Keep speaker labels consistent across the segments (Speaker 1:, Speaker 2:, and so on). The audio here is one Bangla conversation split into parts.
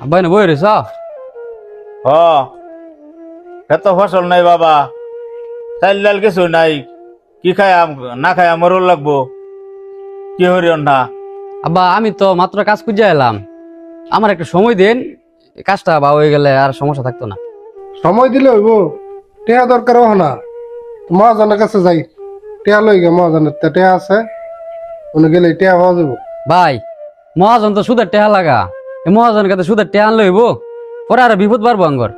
Speaker 1: আব্বা এনে বই রেছ
Speaker 2: হ এত ফসল নাই বাবা, চাল ডাল কিছু নাই, কি খায়াম না খায়াম মরুল লাগবো, কি হরিয়ন না।
Speaker 1: আব্বা আমি তো মাত্র কাজ খুঁজে এলাম, আমার একটা সময় দিন, কাজটা বা হয়ে গেলে আর সমস্যা থাকতো না।
Speaker 3: সময় দিলে হইব, টেয়া দরকার হ না। মহাজনের কাছে যাই, টেয়া লই গে, মহাজনের টেয়া আছে, উনি গেলে টেয়া পাওয়া যাবো।
Speaker 1: ভাই মহাজন তো সুদের টেহা লাগা, এই মহাজনের কাছে সুদের টেহা আনলে হইব, পরে আর বিপদ পারবো আঙ্গর।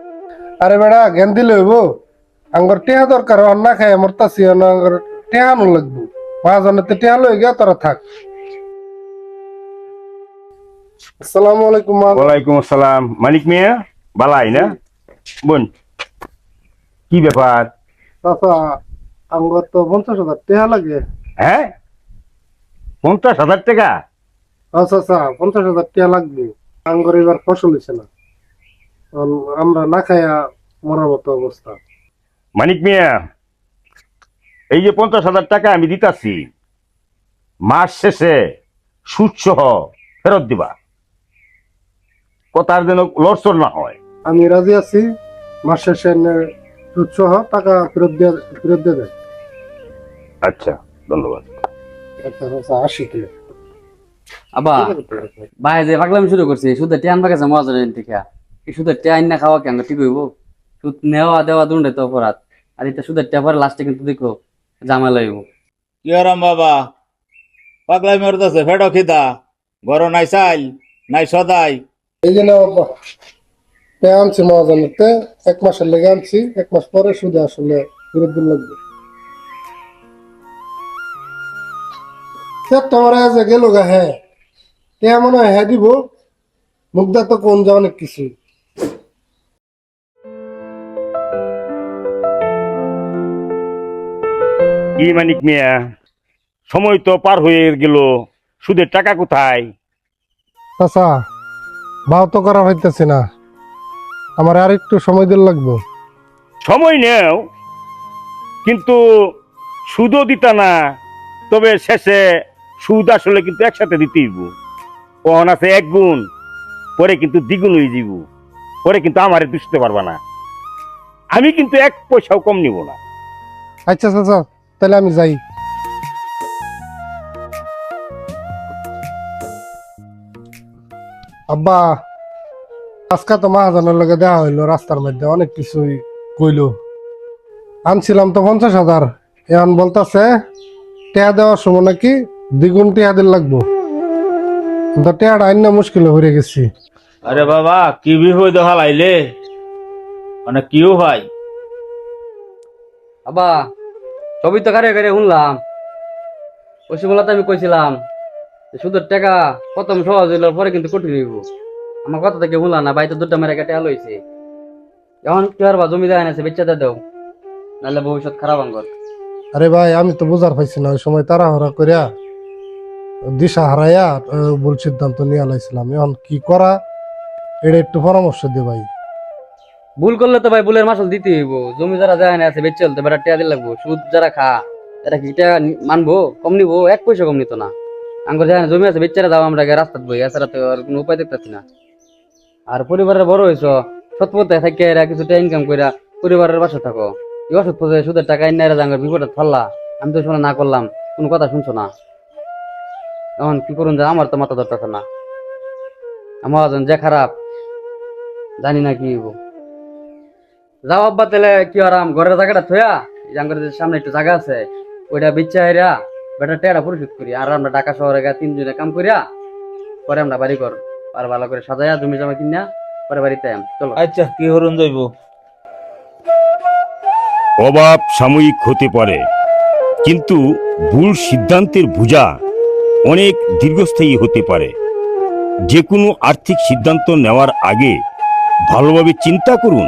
Speaker 3: আরে বেড়া জ্ঞান দিলে হইব, আঙ্গর টেয়া দরকার হন না খাই মরতাছি, আঙ্গর টেয়া আনো লাগবো। মহাজনের টেয়া লই গে, তোরা থাক। আসসালামু আলাইকুম।
Speaker 4: ওয়ালাইকুম আসসালাম। মানিক মিয়া বালাই না বোন, কি ব্যাপার?
Speaker 3: চাচা, আঙ্গর তো 50,000 টেয়া লাগে।
Speaker 4: হ্যাঁ 50,000 টাকা?
Speaker 3: চাচা 50,000 টেয়া লাগবে, আঙ্গর এবার ফসল হয়েছে না, আমরা না খাইয়া মরার মতো অবস্থা।
Speaker 4: মানিক মিয়া, এই যে 50,000 টাকা আমি দিতাছি, মাস শেষে সুদ সহ ফেরত দিবা, কথার যেন লড়চড় না হয়।
Speaker 3: আমি রাজি আছি, মাস শেষে সুদ সহ টাকা ফেরত দিয়ে দেয়।
Speaker 4: আচ্ছা ধন্যবাদ।
Speaker 3: আচ্ছা, আসি কি
Speaker 1: আব্বা ভাই যে পাগলামি শুরু করছি, সুদের টেহান পাকাছে মহাজনের থেকে, এই সুদের টেহান না খাওয়া কেন ঠিক হইব? সুদ নেওয়া দেওয়া দুটাই তো অপরাধ, আর এটা সুদের টেহা পরে লাস্টে কিন্তু দেখো ঝামেলা হইব।
Speaker 2: কি হরাম বাবা, পাগলাই মরতেছে, ফেটো খিদা, ঘর নাই চাইল নাই সদাই।
Speaker 3: এই যে আনছি মহাজনেরতে, 1 মাসের লেগে আনছি, 1 মাস পরে সুদে আসলে ফেরত দিন লাগবে। তোমার যে গেল গা, হ্যাঁ মনে হয় হ্যাঁ দিব, মুগ্ধা তো কোন যা অনেক কিছু।
Speaker 4: কি মানিক মিয়া, সময় তো পার হয়ে গেল, সুদের টাকা কোথায়?
Speaker 3: চাচা ভাও তো করা হইতেছে না, আমার আর একটু সময় দিন লাগবো।
Speaker 4: সময় নেও, কিন্তু সুদও দিতা না, তবে শেষে সুদ আসলে কিন্তু একসাথে দিতেই হইব। কখন আছে 1 গুণ, পরে কিন্তু দ্বিগুণ হয়ে যাব, পরে কিন্তু আমারে দুষতে পারবা না, আমি কিন্তু 1 পয়সাও কম নিব না।
Speaker 3: আচ্ছা চাচা, তাহলে আমি যাই। আব্বা, আজকে তো মহাজনের লগে দেওয়া হইলো, রাস্তার মধ্যে অনেক কিছুই কইলো। আনছিলাম তো 50,000, এখন বলতেছে টেয়া দেওয়ার সময় নাকি দ্বিগুণ টেয়া দিন লাগবো, কিন্তু টেয়াটা আইন না মুশকিলে হয়ে গেছি।
Speaker 2: আরে বাবা, কি বিপদ হালাইলে, মানে কিও ভাই।
Speaker 1: আব্বা সবই তো কারে কারে শুনলাম, ওই সময় তো আমি কইছিলাম যে সুদের টাকা প্রথম সহজ হইল, পরে কিন্তু কঠিন হইব। আমার কথা থেকে শুনলাম না, বাড়িতে 2টা মেরে কেটে লইছে, এখন কি আর বা জমি দেয় না, বেচাতে দাও, নাহলে ভবিষ্যৎ খারাপ আঙ্গর।
Speaker 3: আরে ভাই, আমি তো বুঝার পাইছি না, ওই সময় তাড়াহুড়া করিয়া দিশা হারাইয়া ভুল সিদ্ধান্ত নিয়ে লাইছিলাম। এখন কি করা, এটা একটু পরামর্শ দে ভাই।
Speaker 1: ভুল করলে তো ভাই ভুলের মাসুল দিতে হইব, জমি যারা যায় না আছে বেচে চলতে বেটা টেয়া দিতে লাগবো, সুদ যারা খা এরা কি টাকা মানবো, কম নিবো, 1 পয়সা কম নিত না। আঙ্গর যায় না জমি আছে বেচারা দাও, আমরা রাস্তা বই, এছাড়া তো আর কোনো উপায় দেখতেছি না। আর পরিবারের বড় হয়েছ, সৎ পথে থাকে এরা কিছুটা ইনকাম কইরা পরিবারের পাশে থাকো, এই অসৎ পথে সুদের টাকা এনে এরা জাঙ্গর বিপদে ফাল্লা, আমি তো শোনা না করলাম, কোনো কথা শুনছো না। এখন কি করুন, যে আমার তো মাথা ধরতেছে না, আমার যে খারাপ জানি না কি হইব। যাও আব্বা, তাহলে কি আরাম ঘরের জায়গাটা থইয়া, জাঙ্গরের সামনে একটু জায়গা আছে, ওইটা বিচ্ছা হেরা বেটা টেয়ারা পরিশোধ করি, আর আমরা ঢাকা শহরে গা 3 জনে কাম করিয়া পরে আমরা বাড়ি ঘর আর ভালো করে সাজাইয়া জমি জমা কিনা পরে বাড়িতে চলো।
Speaker 2: আচ্ছা, কি হরুন যাইব।
Speaker 4: অভাব সাময়িক হতে পারে, কিন্তু ভুল সিদ্ধান্তের বোঝা অনেক দীর্ঘস্থায়ী হতে পারে। যে কোনো আর্থিক সিদ্ধান্ত নেওয়ার আগে ভালোভাবে চিন্তা করুন।